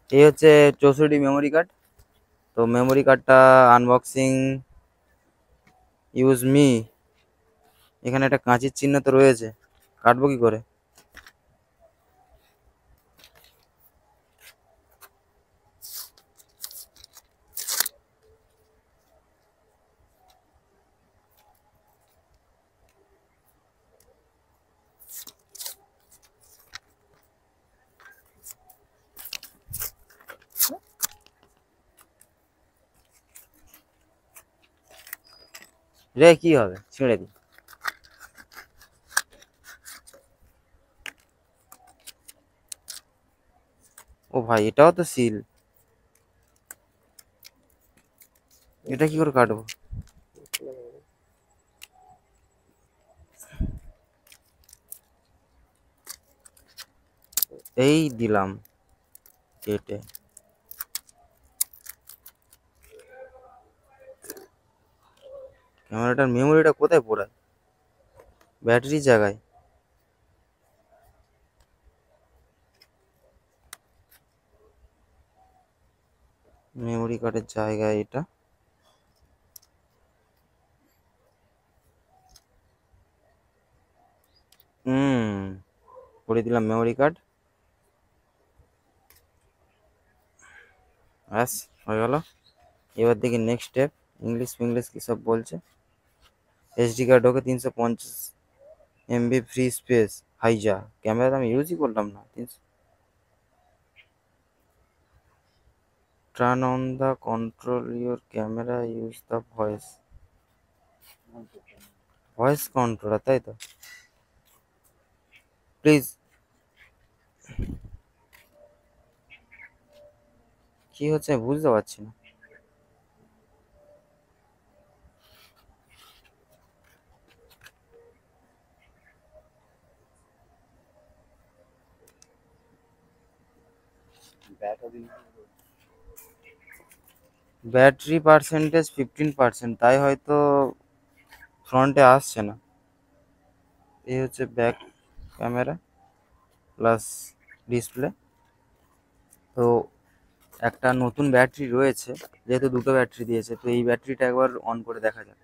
এই হচ্ছে 64 memory card. তো মেমোরি কার্ডটা আনবক্সিং ইউজ মি। এখানে একটা কাঁচির চিহ্ন তো রয়েছে, কাটবো কি করে? রে কি হবে, ছেড়ে দি। ও ভাই, এটাও তো সিল। এটা কি করে কাটবো? এই দিলাম কেটে। ক্যামেরাটার মেমোরিটা কোথায় পড়ায়? ব্যাটারি জায়গায়। মেমোরি কার্ডের জায়গায় এটা। হুম, করে দিলাম মেমোরি কার্ড। ব্যাস, হয়ে গেল। এবার দেখি নেক্সট স্টেপ। ইংলিশ ফিংলিশ কি সব বলছে। SD card okay, 350 MB free space. হাইজা ক্যামেরা আমি ইউজই করলাম না। Turn on the control your camera, use the voice. Voice controller, তাই তো? প্লিজ। কি হচ্ছে আমি বুঝতে পারছি না। ব্যাটারি পার্সেন্টেজ 15%, তাই হয়তো ফ্রন্টে আসছে না। এই হচ্ছে ব্যাক ক্যামেরা প্লাস ডিসপ্লে। তো একটা নতুন ব্যাটারি রয়েছে, যেহেতু দুটো ব্যাটারি দিয়েছে, তো এই ব্যাটারিটা একবার অন করে দেখা যাক।